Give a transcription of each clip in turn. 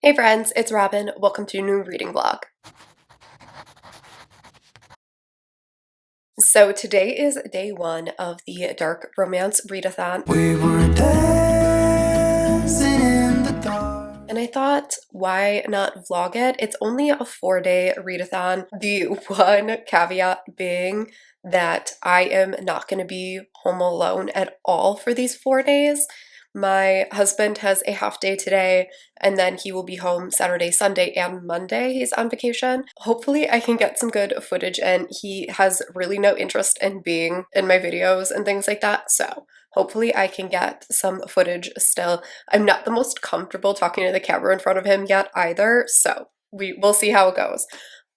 Hey friends, it's Robin. Welcome to a new reading vlog. So today is day one of the Dark Romance Readathon. We were dancing in the dark. And I thought, why not vlog it? It's only a 4-day readathon. The one caveat being that I am not going to be home alone at all for these 4 days. My husband has a half day today, and then he will be home Saturday, Sunday, and Monday. He's on vacation. Hopefully I can get some good footage in. He has really no interest in being in my videos and things like that, so hopefully I can get some footage still. I'm not the most comfortable talking to the camera in front of him yet either, so we'll see how it goes.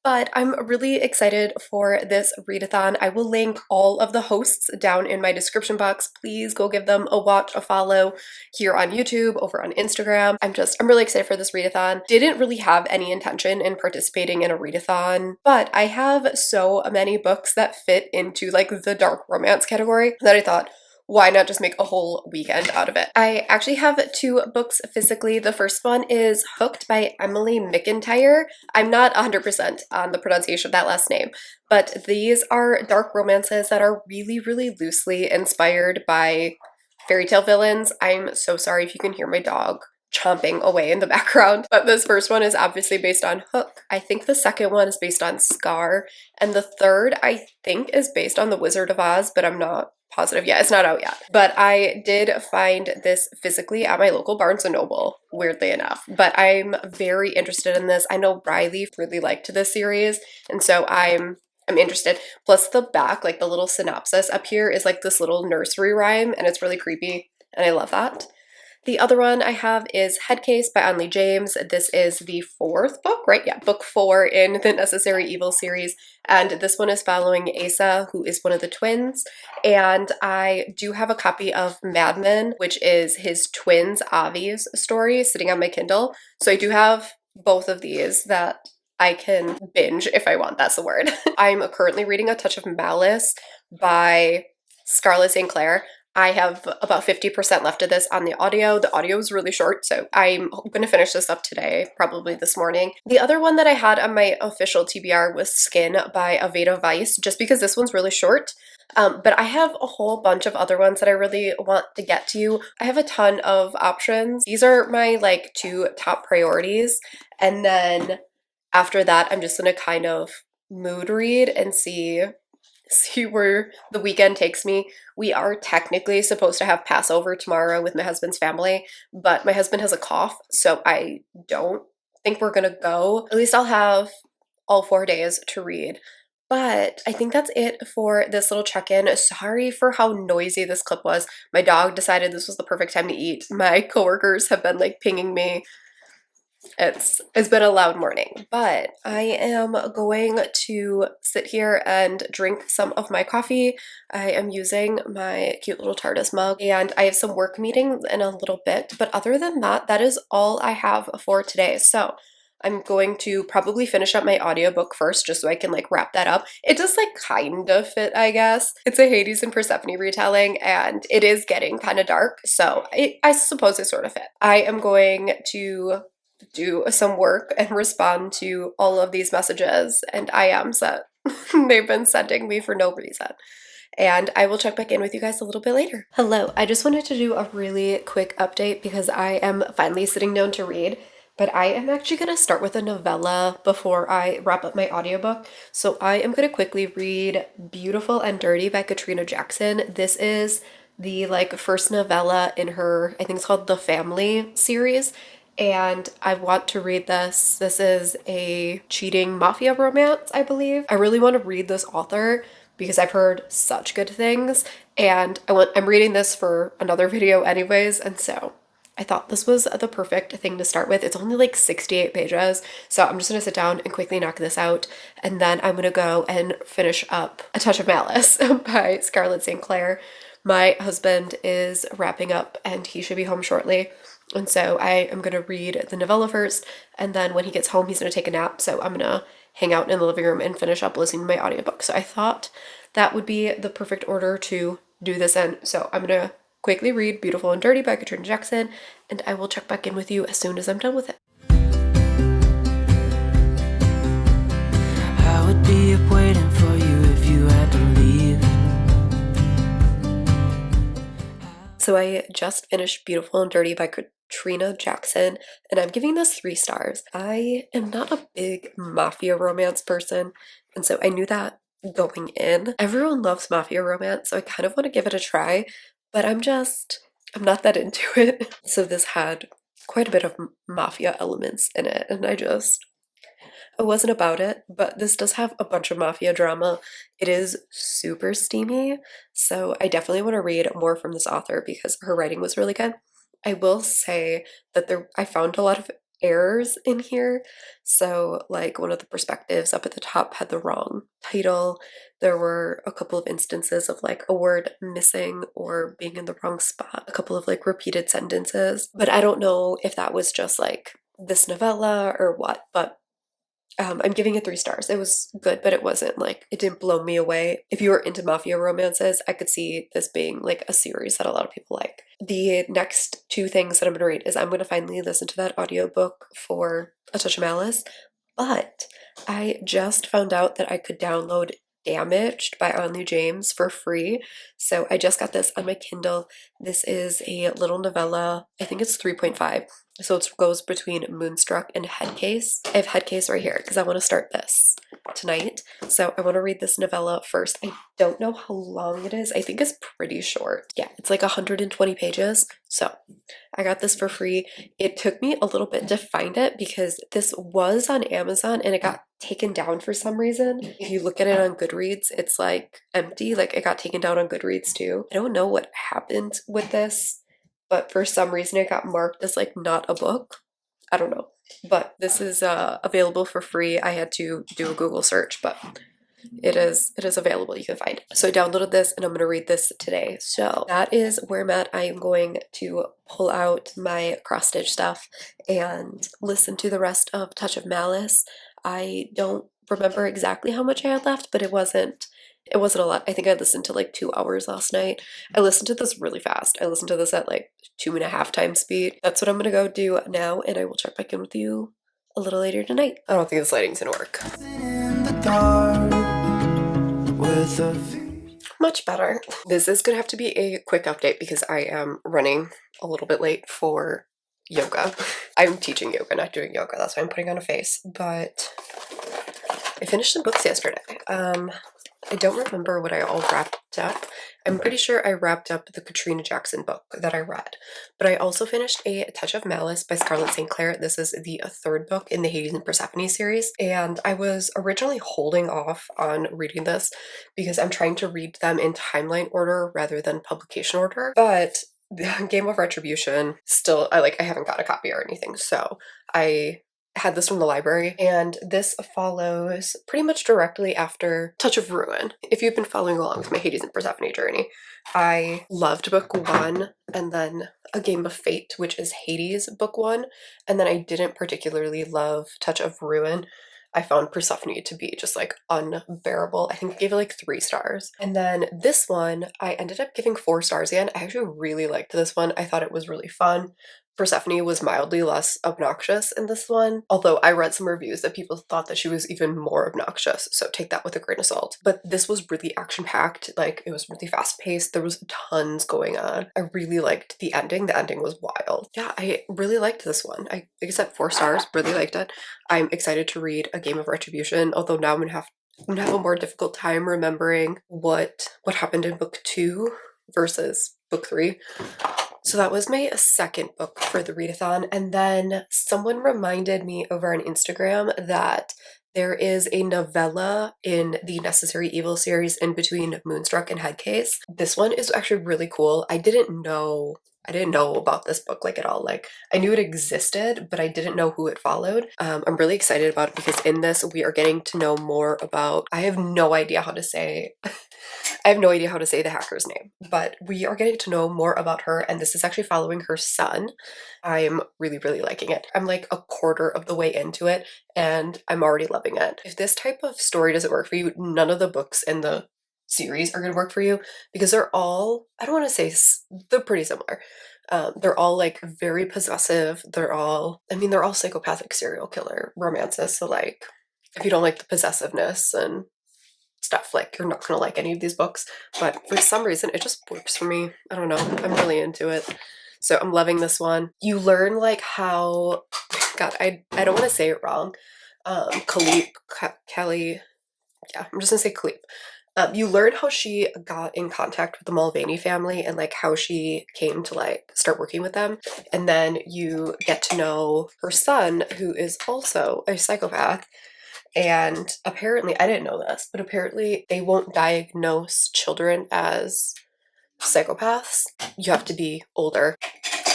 But I'm really excited for this readathon. I will link all of the hosts down in my description box. Please go give them a watch, a follow here on YouTube, over on Instagram. I'm really excited for this readathon. Didn't really have any intention in participating in a readathon, but I have so many books that fit into like the dark romance category that I thought, why not just make a whole weekend out of it? I actually have 2 books physically. The first one is Hooked by Emily McIntyre. I'm not 100% on the pronunciation of that last name, but these are dark romances that are really, really loosely inspired by fairy tale villains. I'm so sorry if you can hear my dog chomping away in the background. But this first one is obviously based on Hook. I think the second one is based on Scar. And the third, I think, is based on The Wizard of Oz, but I'm not positive yet. It's not out yet. But I did find this physically at my local Barnes & Noble, weirdly enough. But I'm very interested in this. I know Riley really liked this series, and so I'm interested. Plus the back, like the little synopsis up here is like this little nursery rhyme, and it's really creepy, and I love that. The other one I have is Headcase by Onley James. This is the 4th book, right? Yeah, book 4 in the Necessary Evil series. And this one is following Asa, who is one of the twins. And I do have a copy of Mad Men, which is his twins, Avi's story, sitting on my Kindle. So I do have both of these that I can binge if I want, that's the word. I'm currently reading A Touch of Malice by Scarlett St. Clair. I have about 50% left of this on the audio. The audio is really short, so I'm going to finish this up today, probably this morning. The other one that I had on my official TBR was Skin by Aveda Weiss, just because this one's really short. But I have a whole bunch of other ones that I really want to get to. I have a ton of options. These are my like 2 top priorities. And then after that, I'm just going to kind of mood read and see where the weekend takes me. We are technically supposed to have Passover tomorrow with my husband's family, but my husband has a cough, so I don't think we're gonna go. At least I'll have all 4 days to read. But I think that's it for this little check-in. Sorry for how noisy this clip was. My dog decided this was the perfect time to eat. My coworkers have been like pinging me. It's been a loud morning, but I am going to sit here and drink some of my coffee. I am using my cute little TARDIS mug, and I have some work meetings in a little bit, but other than that, that is all I have for today. So I'm going to probably finish up my audiobook first just so I can like wrap that up. It does like kind of fit, I guess. It's a Hades and Persephone retelling, and it is getting kind of dark, so I suppose it sort of fit. I am going to do some work and respond to all of these messages and IMs that they've been sending me for no reason. And I will check back in with you guys a little bit later. Hello, I just wanted to do a really quick update because I am finally sitting down to read, but I am actually going to start with a novella before I wrap up my audiobook. So I am going to quickly read Beautiful and Dirty by Katrina Jackson. This is the like first novella in her, I think it's called The Family series, and I want to read this. This is a cheating mafia romance, I believe. I really want to read this author because I've heard such good things, and I'm reading this for another video anyways, and so I thought this was the perfect thing to start with. It's only like 68 pages, so I'm just gonna sit down and quickly knock this out, and then I'm gonna go and finish up A Touch of Malice by Scarlett St. Clair. My husband is wrapping up and he should be home shortly. And so I am going to read the novella first, and then when he gets home, he's going to take a nap. So I'm going to hang out in the living room and finish up listening to my audiobook. So I thought that would be the perfect order to do this in. So I'm going to quickly read Beautiful and Dirty by Katrina Jackson, and I will check back in with you as soon as I'm done with it. So I just finished Beautiful and Dirty by Katrina Jackson, and I'm giving this 3 stars. I am not a big mafia romance person, and so I knew that going in. Everyone loves mafia romance, so I kind of want to give it a try, but I'm not that into it. So this had quite a bit of mafia elements in it, and I wasn't about it, but this does have a bunch of mafia drama. It is super steamy, so I definitely want to read more from this author because her writing was really good. I will say that I found a lot of errors in here. So, like one of the perspectives up at the top had the wrong title. There were a couple of instances of like a word missing or being in the wrong spot, a couple of like repeated sentences. But I don't know if that was just like this novella or what, but I'm giving it 3 stars. It was good, but it wasn't like, it didn't blow me away. If you were into mafia romances, I could see this being like a series that a lot of people like. The next 2 things that I'm going to read is I'm going to finally listen to that audiobook for A Touch of Malice, but I just found out that I could download Damaged by Anley James for free. So I just got this on my Kindle. This is a little novella. I think it's 3.5. So it goes between Moonstruck and Headcase. I have Headcase right here because I want to start this tonight. So I want to read this novella first. I don't know how long it is. I think it's pretty short. Yeah, it's like 120 pages. So I got this for free. It took me a little bit to find it because this was on Amazon and it got taken down for some reason. If you look at it on Goodreads, it's like empty. Like it got taken down on Goodreads too. I don't know what happened with this, but for some reason it got marked as like not a book. I don't know. But this is available for free. I had to do a Google search, but it is available. You can find it. So I downloaded this and I'm going to read this today. So that is where I'm at. I am going to pull out my cross stitch stuff and listen to the rest of Touch of Malice. I don't remember exactly how much I had left, but it wasn't a lot. I think I listened to like 2 hours last night. I listened to this really fast. I listened to this at like 2.5 times speed. That's what I'm gonna go do now, and I will check back in with you a little later tonight. I don't think this lighting's gonna work. Much better. This is gonna have to be a quick update because I am running a little bit late for yoga. I'm teaching yoga, not doing yoga. That's why I'm putting on a face. But I finished some books yesterday. I don't remember what I all wrapped up. I'm pretty sure I wrapped up the Katrina Jackson book that I read, but I also finished A Touch of Malice by Scarlett St. Clair. This is the 3rd book in the Hades and Persephone series, and I was originally holding off on reading this because I'm trying to read them in timeline order rather than publication order, but the Game of Retribution still, I haven't got a copy or anything, so I had this from the library, and this follows pretty much directly after Touch of Ruin. If you've been following along with my Hades and Persephone journey, I loved book 1 and then A Game of Fate, which is Hades book 1, and then I didn't particularly love Touch of Ruin. I found Persephone to be just like unbearable. I think I gave it like 3 stars. And then this one, I ended up giving 4 stars again. I actually really liked this one. I thought it was really fun. Persephone was mildly less obnoxious in this one, although I read some reviews that people thought that she was even more obnoxious, so take that with a grain of salt. But this was really action-packed, like it was really fast-paced, there was tons going on. I really liked the ending. The ending was wild. Yeah, I really liked this one. I said 4 stars, really liked it. I'm excited to read A Game of Retribution, although now I'm gonna have a more difficult time remembering what happened in book 2 versus book 3. So that was my 2nd book for the readathon, and then someone reminded me over on Instagram that there is a novella in the Necessary Evil series in between Moonstruck and Headcase. This one is actually really cool. I didn't know about this book like at all. Like I knew it existed, but I didn't know who it followed. I'm really excited about it because in this we are getting to know more about, I have no idea how to say the hacker's name, but we are getting to know more about her, and this is actually following her son. I'm really, really liking it. I'm like a quarter of the way into it, and I'm already loving it. If this type of story doesn't work for you, none of the books in the series are going to work for you because they're all, I don't want to say, they're pretty similar. They're all like very possessive. They're all psychopathic serial killer romances. So like, if you don't like the possessiveness and stuff. Like, you're not gonna like any of these books, but for some reason it just works for me. I don't know. I'm really into it. So I'm loving this one. You learn like how, God, I don't want to say it wrong. Kelly, yeah, I'm just gonna say Khalip. You learn how she got in contact with the Mulvaney family and like how she came to like start working with them. And then you get to know her son, who is also a psychopath. And apparently, I didn't know this, but apparently they won't diagnose children as psychopaths. You have to be older.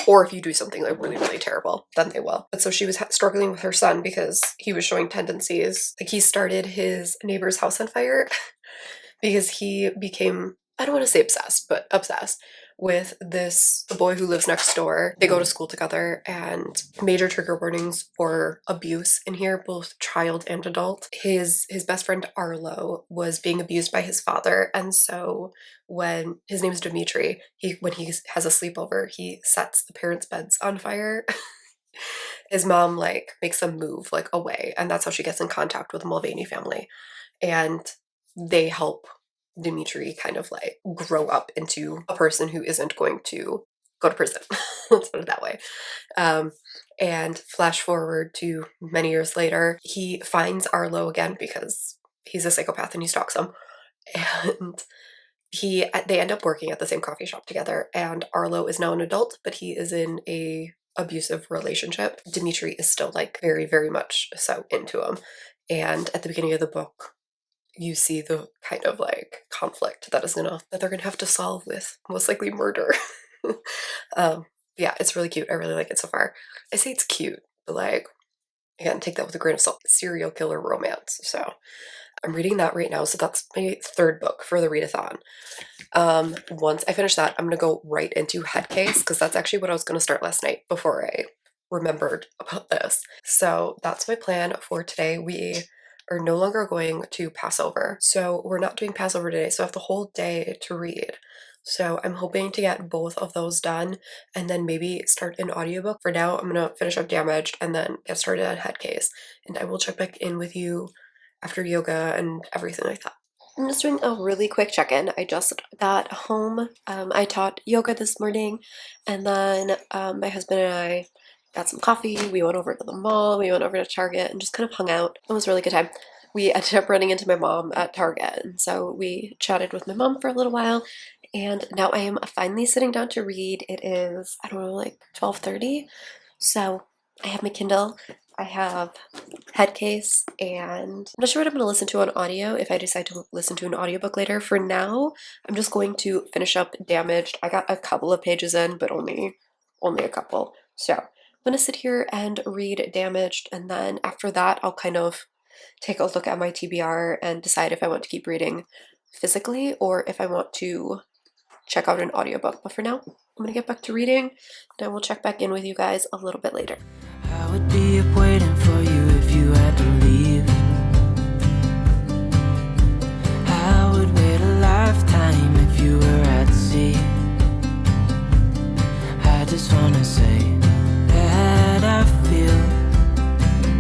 Or if you do something like really, really terrible, then they will. But so she was struggling with her son because he was showing tendencies. Like, he started his neighbor's house on fire because he became, I don't want to say obsessed, but obsessed with this boy who lives next door. They go to school together, and major trigger warnings for abuse in here, both child and adult. His best friend Arlo was being abused by his father, and so when his name is Dimitri, when he has a sleepover, he sets the parents' beds on fire. His mom like makes them move like away, and that's how she gets in contact with the Mulvaney family. And they help Dimitri kind of like grow up into a person who isn't going to go to prison. Let's put it that way. And flash forward to many years later, he finds Arlo again because he's a psychopath and he stalks him. And they end up working at the same coffee shop together. And Arlo is now an adult, but he is in a abusive relationship. Dimitri is still like very, very much so into him. And at the beginning of the book, you see the kind of like conflict that they're gonna have to solve with most likely murder. Yeah, it's really cute. I really like it so far. I say it's cute, but like, again, take that with a grain of salt. Serial killer romance. So I'm reading that right now. So that's my third book for the readathon. Once I finish that, I'm gonna go right into Headcase because that's actually what I was gonna start last night before I remembered about this. So that's my plan for today. We are no longer going to Passover. So we're not doing Passover today. So I have the whole day to read. So I'm hoping to get both of those done and then maybe start an audiobook. For now, I'm going to finish up Damaged and then get started on Headcase. And I will check back in with you after yoga and everything like that. I'm just doing a really quick check-in. I just got home. I taught yoga this morning, and then my husband and I got some coffee. We went over to the mall. We went over to Target and just kind of hung out. It was a really good time. We ended up running into my mom at Target, and so we chatted with my mom for a little while, and now I am finally sitting down to read. It is, I don't know, like 12:30, so I have my Kindle. I have Headcase, and I'm not sure what I'm going to listen to on audio if I decide to listen to an audiobook later. For now, I'm just going to finish up Damaged. I got a couple of pages in, but only a couple. So I'm going to sit here and read Damaged, and then after that, I'll kind of take a look at my TBR and decide if I want to keep reading physically or if I want to check out an audiobook. But for now, I'm going to get back to reading, and I will check back in with you guys a little bit later. I would be up waiting for you if you had to leave. I would wait a lifetime if you were at sea. I just wanna say that I feel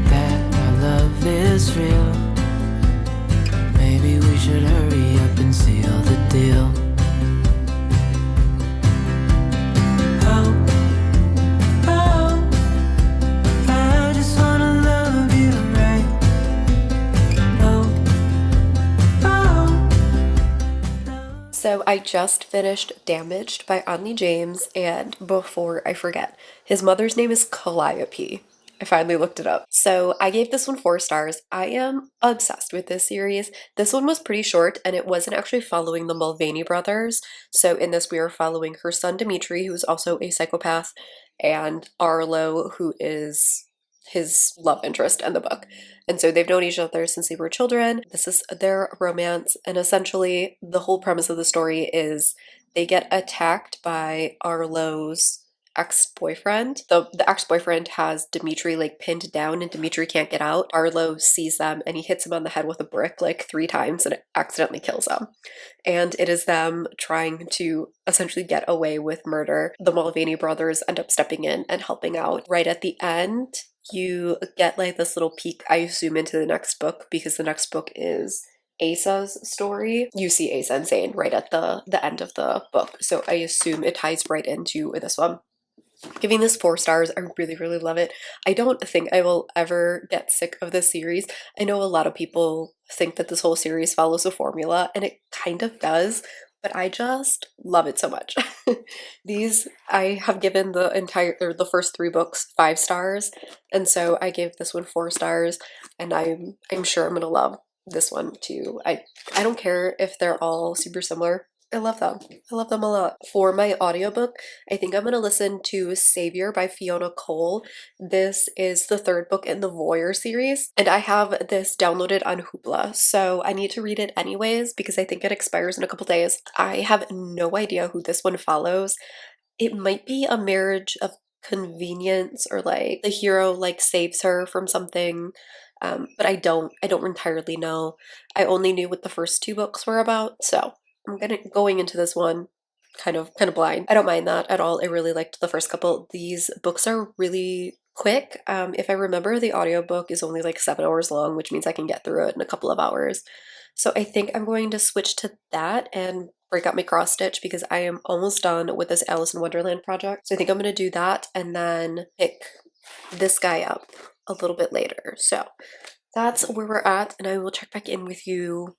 that our love is real. Maybe we should hurry up and seal the deal. So I just finished Damaged by Anley James, and before I forget, his mother's name is Calliope. I finally looked it up. So I gave this one 4 stars. I am obsessed with this series. This one was pretty short, and it wasn't actually following the Mulvaney brothers. So in this, we are following her son Dimitri, who is also a psychopath, and Arlo, who is his love interest in the book. And so they've known each other since they were children. This is their romance, and essentially the whole premise of the story is they get attacked by Arlo's ex-boyfriend. The ex-boyfriend has Dimitri like pinned down and Dimitri can't get out. Arlo sees them and he hits him on the head with a brick like 3 times and it accidentally kills him. And it is them trying to essentially get away with murder. The Mulvaney brothers end up stepping in and helping out. Right at the end, you get like this little peek, I assume, into the next book because the next book is Asa's story. You see Asa and Zane right at the end of the book, so I assume it ties right into this one. Giving this 4 stars. I really, really love it. I don't think I will ever get sick of this series. I know a lot of people think that this whole series follows a formula, and it kind of does, but I just love it so much. These, I have given the first 3 books 5 stars, and so I gave this one 4 stars, and I'm sure I'm gonna love this one too. I don't care if they're all super similar. I love them. I love them a lot. For my audiobook, I think I'm going to listen to Savior by Fiona Cole. This is the 3rd book in the Voyeur series, and I have this downloaded on Hoopla, so I need to read it anyways because I think it expires in a couple days. I have no idea who this one follows. It might be a marriage of convenience, or like the hero like saves her from something. But I don't entirely know. I only knew what the first 2 books were about, so I'm going into this one kind of blind. I don't mind that at all. I really liked the first couple. These books are really quick. If I remember, the audiobook is only like 7 hours long, which means I can get through it in a couple of hours. So I think I'm going to switch to that and break out my cross stitch because I am almost done with this Alice in Wonderland project. So I think I'm going to do that and then pick this guy up a little bit later. So that's where we're at, and I will check back in with you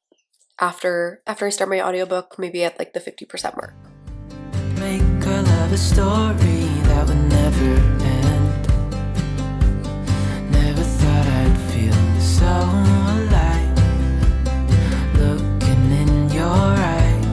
after I start my audiobook, maybe at like the 50% mark. Make our love a story that would never end. Never thought I'd feel so alive, looking in your eyes.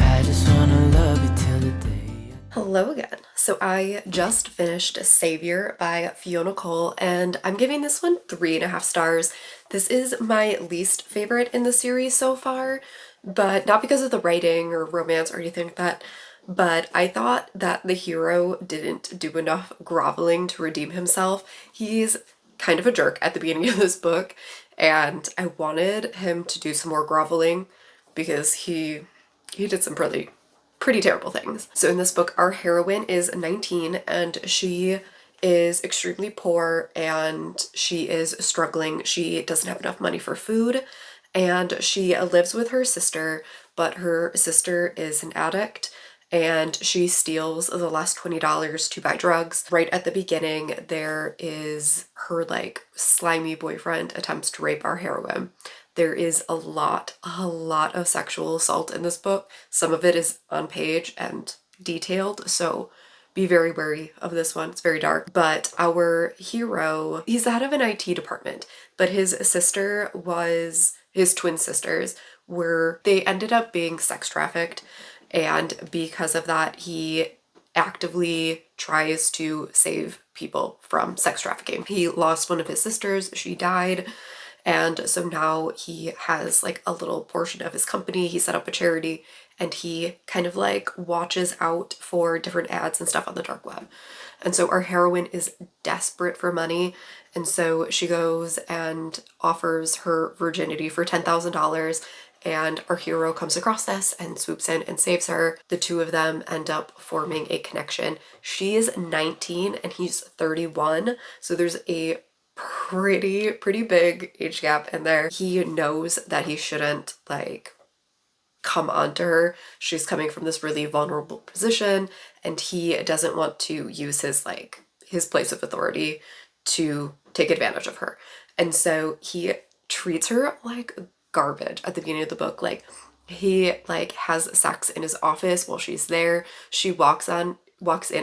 I just wanna love you till the day. Hello again. So I just finished Savior by Fiona Cole, and I'm giving this one 3.5 stars. This is my least favorite in the series so far, but not because of the writing or romance or anything like that, but I thought that the hero didn't do enough groveling to redeem himself. He's kind of a jerk at the beginning of this book, and I wanted him to do some more groveling because he did some pretty terrible things. So in this book, our heroine is 19 and she is extremely poor and she is struggling. She doesn't have enough money for food and she lives with her sister, but her sister is an addict and she steals the last $20 to buy drugs. Right at the beginning, there is her like slimy boyfriend attempts to rape our heroine. There is a lot of sexual assault in this book. Some of it is on page and detailed, so be very wary of this one. It's very dark. But our hero, he's the head of an IT department, but his twin sisters they ended up being sex trafficked, and because of that, he actively tries to save people from sex trafficking. He lost one of his sisters, she died. And so now he has like a little portion of his company. He set up a charity and he kind of like watches out for different ads and stuff on the dark web. And so our heroine is desperate for money. And so she goes and offers her virginity for $10,000. And our hero comes across this and swoops in and saves her. The 2 of them end up forming a connection. She is 19 and he's 31. So there's a pretty big age gap in there. He knows that he shouldn't like come onto her. She's coming from this really vulnerable position and he doesn't want to use his place of authority to take advantage of her. And so he treats her like garbage at the beginning of the book. Like he like has sex in his office while she's there. She walks in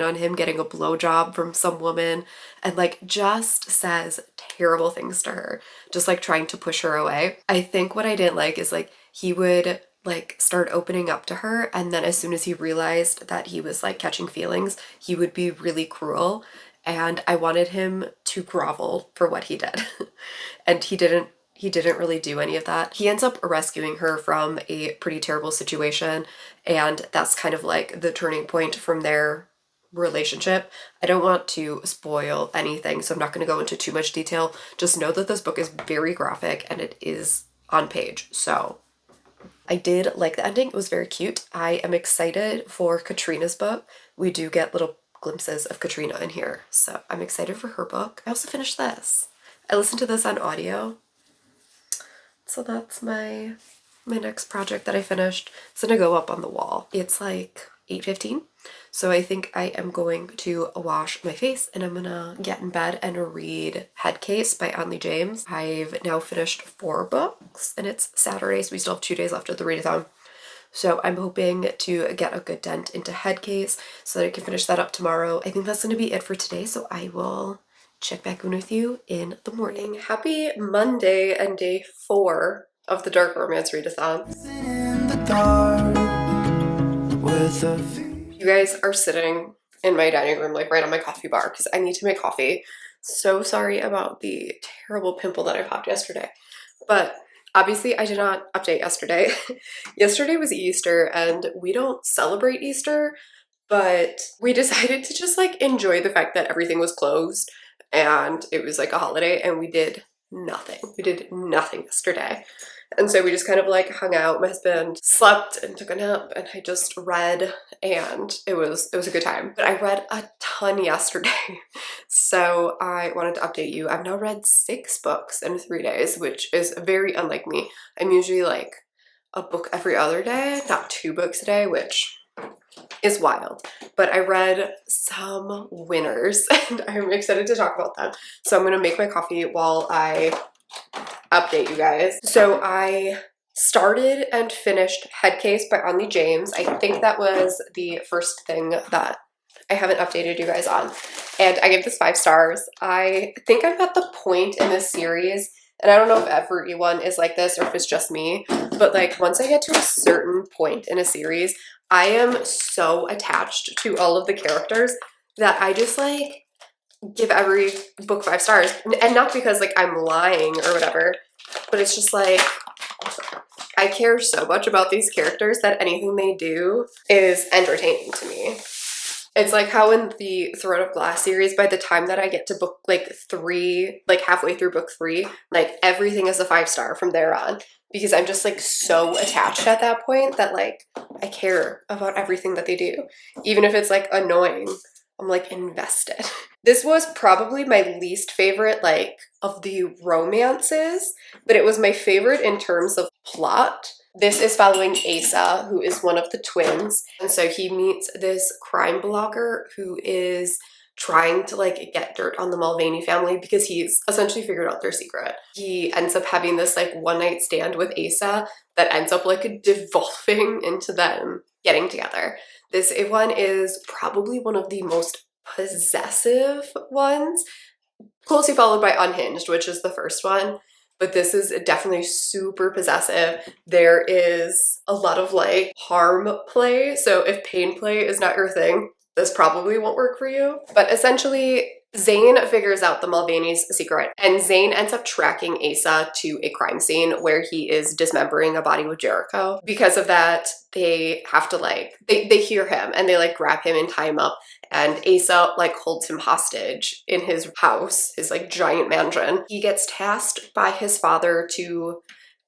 on him getting a blowjob from some woman and like just says terrible things to her, just like trying to push her away. I think what I didn't like is like he would like start opening up to her and then as soon as he realized that he was like catching feelings, he would be really cruel, and I wanted him to grovel for what he did. And he didn't really do any of that. He ends up rescuing her from a pretty terrible situation, and that's kind of like the turning point from their relationship. I don't want to spoil anything, so I'm not going to go into too much detail. Just know that this book is very graphic and it is on page. So I did like the ending. It was very cute. I am excited for Katrina's book. We do get little glimpses of Katrina in here, so I'm excited for her book. I also finished this. I listened to this on audio. So that's my next project that I finished. It's gonna go up on the wall. It's like 8:15. So I think I am going to wash my face and I'm gonna get in bed and read Headcase by Onley James. I've now finished 4 books and it's Saturday, so we still have 2 days left of the readathon. So I'm hoping to get a good dent into Headcase so that I can finish that up tomorrow. I think that's gonna be it for today, so I will check back in with you in the morning. Happy Monday and day 4 of the Dark Romance Readathon. You guys are sitting in my dining room, like right on my coffee bar, because I need to make coffee. So sorry about the terrible pimple that I popped yesterday. But obviously I did not update yesterday. Yesterday was Easter and we don't celebrate Easter, but we decided to just like enjoy the fact that everything was closed and it was like a holiday and we did nothing. We did nothing yesterday. And so we just kind of like hung out. My husband slept and took a nap and I just read and it was a good time. But I read a ton yesterday. So I wanted to update you. I've now read 6 books in 3 days, which is very unlike me. I'm usually like a book every other day, not 2 books a day, which is wild. But I read some winners and I'm excited to talk about them. So I'm gonna make my coffee while I update you guys. So I started and finished Headcase by Onley James. I think that was the first thing that I haven't updated you guys on. And I gave this 5 stars. I think I'm at the point in this series, and I don't know if everyone is like this or if it's just me, but like once I get to a certain point in a series, I am so attached to all of the characters that I just like give every book 5 stars. And not because like I'm lying or whatever, but it's just like I care so much about these characters that anything they do is entertaining to me. It's like how in the Throne of Glass series, by the time that I get to book like 3, like halfway through book 3, like everything is a 5 star from there on. Because I'm just like so attached at that point that like I care about everything that they do. Even if it's like annoying, I'm like invested. This was probably my least favorite like of the romances, but it was my favorite in terms of plot. This is following Asa, who is one of the twins. And so he meets this crime blogger who is trying to like get dirt on the Mulvaney family because he's essentially figured out their secret. He ends up having this like one night stand with Asa that ends up like devolving into them getting together. This one is probably one of the most possessive ones, closely followed by Unhinged, which is the first one. But this is definitely super possessive. There is a lot of like harm play. So if pain play is not your thing, this probably won't work for you. But essentially, Zane figures out the Mulvaney's secret and Zane ends up tracking Asa to a crime scene where he is dismembering a body with Jericho. Because of that, they have to like, they hear him and they like grab him and tie him up. And Asa like holds him hostage in his house, his like giant mansion. He gets tasked by his father to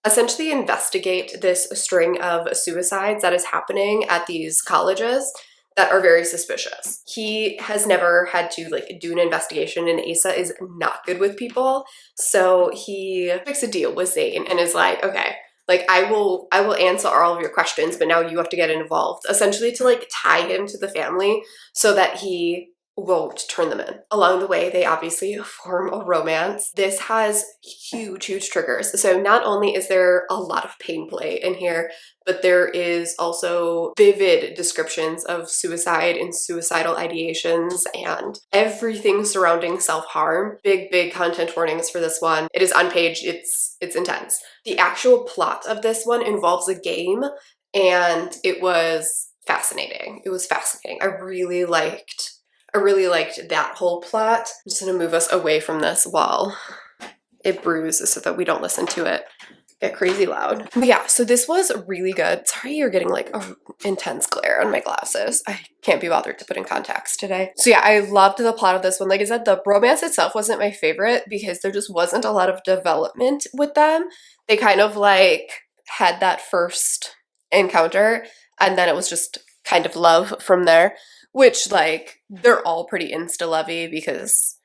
essentially investigate this string of suicides that is happening at these colleges that are very suspicious. He has never had to like do an investigation and Asa is not good with people. So he makes a deal with Zane and is like, okay, like I will answer all of your questions, but now you have to get involved. Essentially to like tie him to the family so that he won't turn them in. Along the way, they obviously form a romance. This has huge, huge triggers. So not only is there a lot of pain play in here, but there is also vivid descriptions of suicide and suicidal ideations and everything surrounding self-harm. Big, big content warnings for this one. It is unpaged. It's intense. The actual plot of this one involves a game and it was fascinating. It was fascinating. I really liked that whole plot. I'm just gonna move us away from this while it brews so that we don't listen to it get crazy loud. But yeah, so this was really good. Sorry you're getting like an intense glare on my glasses. I can't be bothered to put in contacts today. So yeah, I loved the plot of this one. Like I said, the romance itself wasn't my favorite because there just wasn't a lot of development with them. They kind of like had that first encounter and then it was just kind of love from there. Which, like, they're all pretty insta-lovey because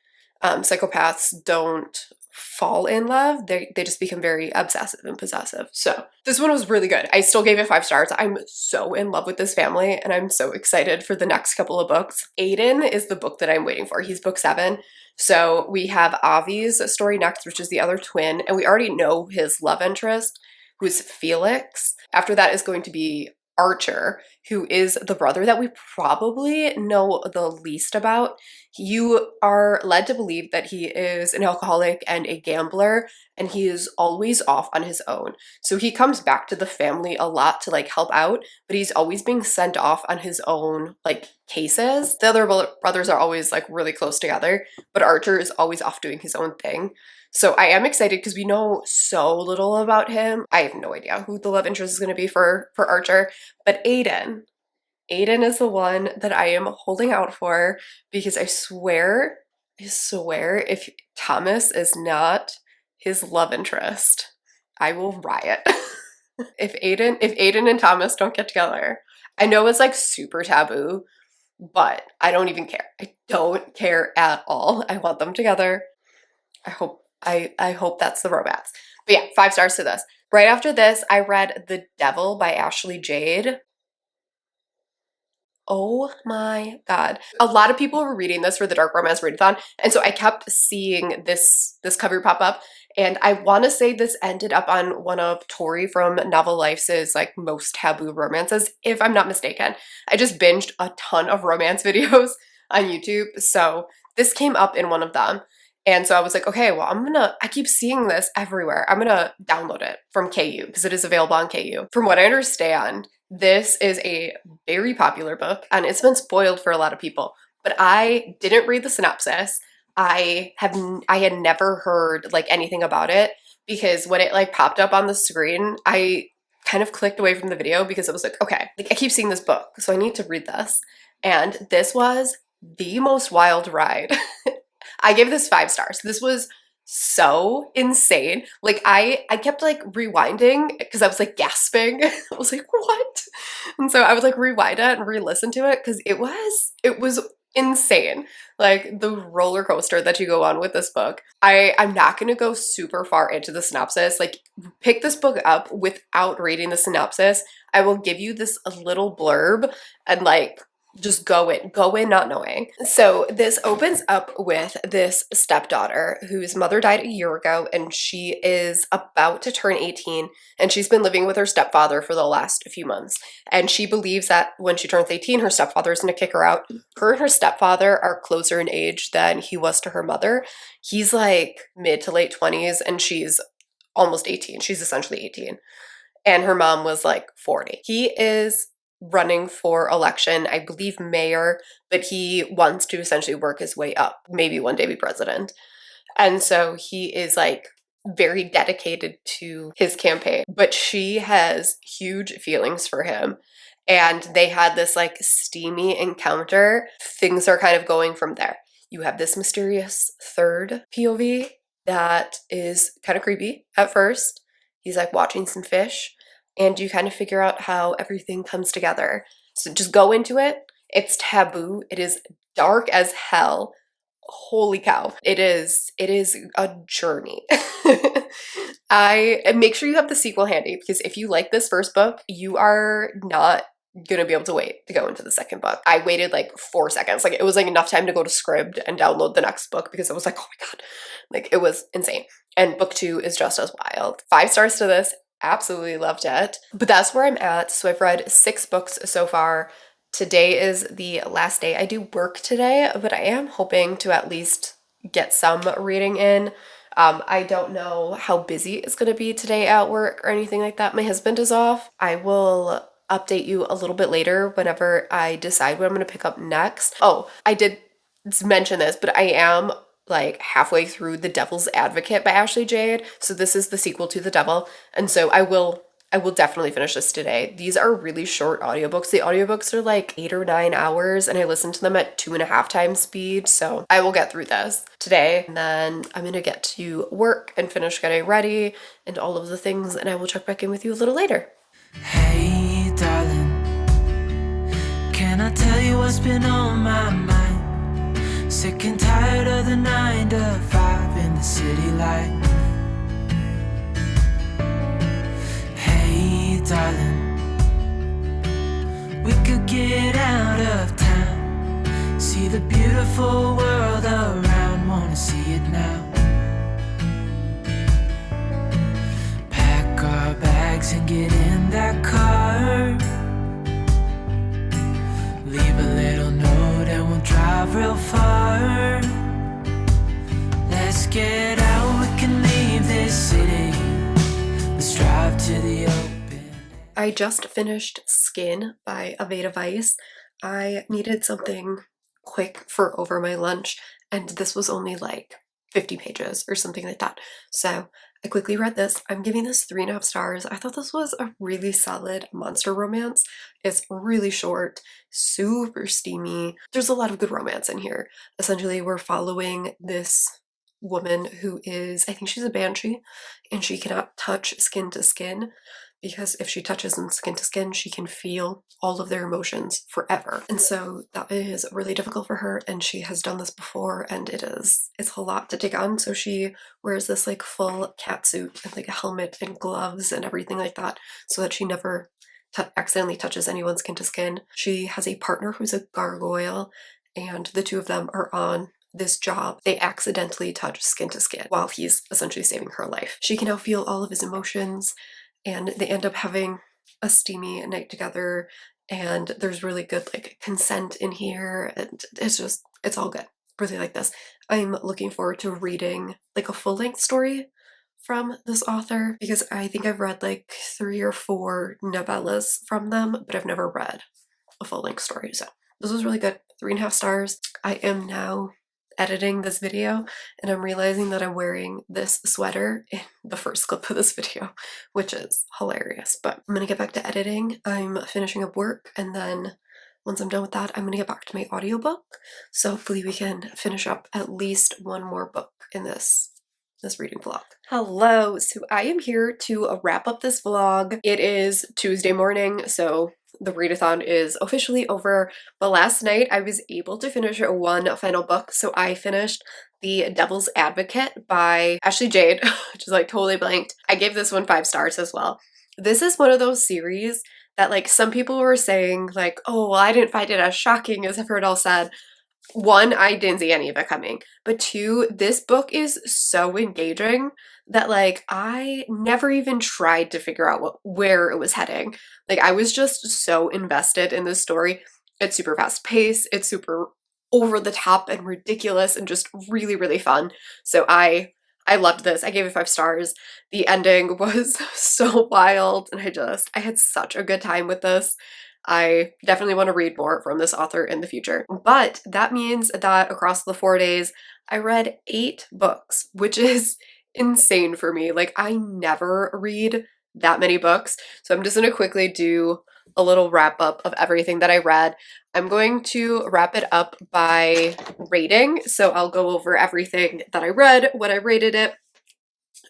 psychopaths don't fall in love, they just become very obsessive and possessive. So this one was really good. I still gave it 5 stars. I'm so in love with this family and I'm so excited for the next couple of books. Aiden is the book that I'm waiting for. He's book 7. So we have Avi's story next, which is the other twin, and we already know his love interest, who's Felix. After that is going to be Archer, who is the brother that we probably know the least about. You are led to believe that he is an alcoholic and a gambler, and he is always off on his own. So he comes back to the family a lot to like help out, but he's always being sent off on his own like cases. The other brothers are always like really close together, but Archer is always off doing his own thing. So I am excited because we know so little about him. I have no idea who the love interest is going to be for Archer, but Aiden is the one that I am holding out for because I swear if Thomas is not his love interest, I will riot. If Aiden and Thomas don't get together, I know it's like super taboo, but I don't even care. I don't care at all. I want them together. I hope that's the romance. But yeah, 5 stars to this. Right after this, I read The Devil by Ashley Jade. Oh my god. A lot of people were reading this for the Dark Romance Readathon, and so I kept seeing this cover pop up, and I want to say this ended up on one of Tori from Novel Life's like most taboo romances, if I'm not mistaken. I just binged a ton of romance videos on YouTube, so this came up in one of them. And so I was like, okay, well, I keep seeing this everywhere. I'm gonna download it from KU because it is available on KU. From what I understand, this is a very popular book and it's been spoiled for a lot of people, but I didn't read the synopsis. I had never heard like anything about it because when it like popped up on the screen, I kind of clicked away from the video because I was like, okay, like I keep seeing this book, so I need to read this. And this was the most wild ride. I gave this 5 stars. This was so insane. Like I kept like rewinding because I was like gasping. I was like, what? And so I would like rewind it and re-listen to it because it was insane. Like the roller coaster that you go on with this book. I'm not gonna go super far into the synopsis. Like pick this book up without reading the synopsis. I will give you this little blurb and like just go in not knowing. So this opens up with this stepdaughter whose mother died a year ago and she is about to turn 18 and she's been living with her stepfather for the last few months. And she believes that when she turns 18, her stepfather is going to kick her out. Her and her stepfather are closer in age than he was to her mother. He's like mid to late 20s and she's almost 18. She's essentially 18. And her mom was like 40. He is running for election, I believe mayor, but he wants to essentially work his way up, maybe one day be president. And so he is like very dedicated to his campaign, but she has huge feelings for him. And they had this like steamy encounter. Things are kind of going from there. You have this mysterious third POV that is kind of creepy at first. He's like watching some fish. And you kind of figure out how everything comes together. So just go into it. It's taboo. It is dark as hell. Holy cow. It is a journey. And make sure you have the sequel handy because if you like this first book, you are not gonna be able to wait to go into the second book. I waited like 4 seconds. Like it was like enough time to go to Scribd and download the next book because I was like, oh my god. Like it was insane. And book 2 is just as wild. 5 stars to this. Absolutely loved it. But that's where I'm at. So I've read 6 books so far. Today is the last day. I do work today, but I am hoping to at least get some reading in. I don't know how busy it's going to be today at work or anything like that. My husband is off. I will update you a little bit later whenever I decide what I'm going to pick up next. Oh, I did mention this, but I am like halfway through The Devil's Advocate by Ashley Jade. So this is the sequel to The Devil. And so I will definitely finish this today. These are really short audiobooks. The audiobooks are like 8 or 9 hours and I listen to them at 2.5 times speed. So I will get through this today. And then I'm going to get to work and finish getting ready and all of the things. And I will check back in with you a little later. Hey, darling, can I tell you what's been on my mind? Sick and tired of the 9 to 5 in the city life. Hey darling, we could get out of town, see the beautiful world around, wanna see it now. Pack our bags and get in that car, leave a little note and we'll drive real far. Let's get out, we can leave this city, let's drive to the open. I just finished Skin by Aveda Vice. I needed something quick for over my lunch, and this was only like 50 pages or something like that. So I quickly read this. I'm giving this 3.5 stars. I thought this was a really solid monster romance. It's really short, super steamy. There's a lot of good romance in here. Essentially, we're following this woman who is, I think she's a banshee, and she cannot touch skin to skin, because if she touches them skin to skin, she can feel all of their emotions forever. And so that is really difficult for her, and she has done this before, and it's a lot to take on. So she wears this like full cat suit and like a helmet and gloves and everything like that, so that she never accidentally touches anyone skin to skin. She has a partner who's a gargoyle, and the two of them are on this job. They accidentally touch skin to skin while he's essentially saving her life. She can now feel all of his emotions, and they end up having a steamy night together, and there's really good like consent in here, and it's all good. Really like this. I'm looking forward to reading like a full-length story from this author, because I think I've read like 3 or 4 novellas from them, but I've never read a full-length story. So this was really good. 3.5 stars. I am now editing this video, and I'm realizing that I'm wearing this sweater in the first clip of this video, which is hilarious. But I'm gonna get back to editing. I'm finishing up work, and then once I'm done with that, I'm gonna get back to my audiobook. So hopefully we can finish up at least one more book in this reading vlog. Hello, so I am here to wrap up this vlog. It is Tuesday morning, so the readathon is officially over, but last night I was able to finish one final book. So I finished The Devil's Advocate by Ashley Jade, which is like totally blanked. I gave this one 5 stars as well. This is one of those series that like some people were saying like, oh, well, I didn't find it as shocking as I've heard all said. 1, I didn't see any of it coming, but 2, this book is so engaging that like I never even tried to figure out where it was heading. Like I was just so invested in this story. It's super fast paced, it's super over the top and ridiculous and just really, really fun. So I loved this. I gave it 5 stars. The ending was so wild, and I had such a good time with this. I definitely want to read more from this author in the future. But that means that across the 4 days, I read 8 books, which is insane for me. Like, I never read that many books. So I'm just going to quickly do a little wrap up of everything that I read. I'm going to wrap it up by rating. So I'll go over everything that I read, what I rated it,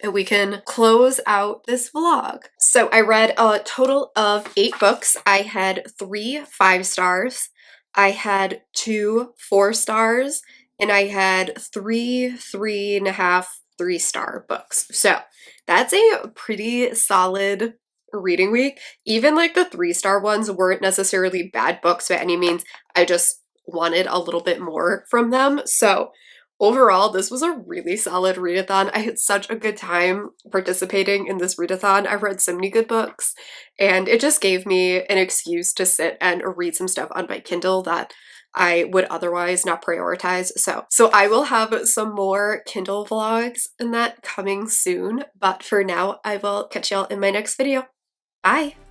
and we can close out this vlog. So I read a total of 8 books. I had 3 5 stars, I had 2 4 stars, and I had 3 3.5 3-star books. So that's a pretty solid reading week. Even like the 3-star ones weren't necessarily bad books by any means. I just wanted a little bit more from them. So overall, this was a really solid readathon. I had such a good time participating in this readathon. I read so many good books, and it just gave me an excuse to sit and read some stuff on my Kindle that I would otherwise not prioritize. So I will have some more Kindle vlogs and that coming soon, but for now, I will catch y'all in my next video. Bye!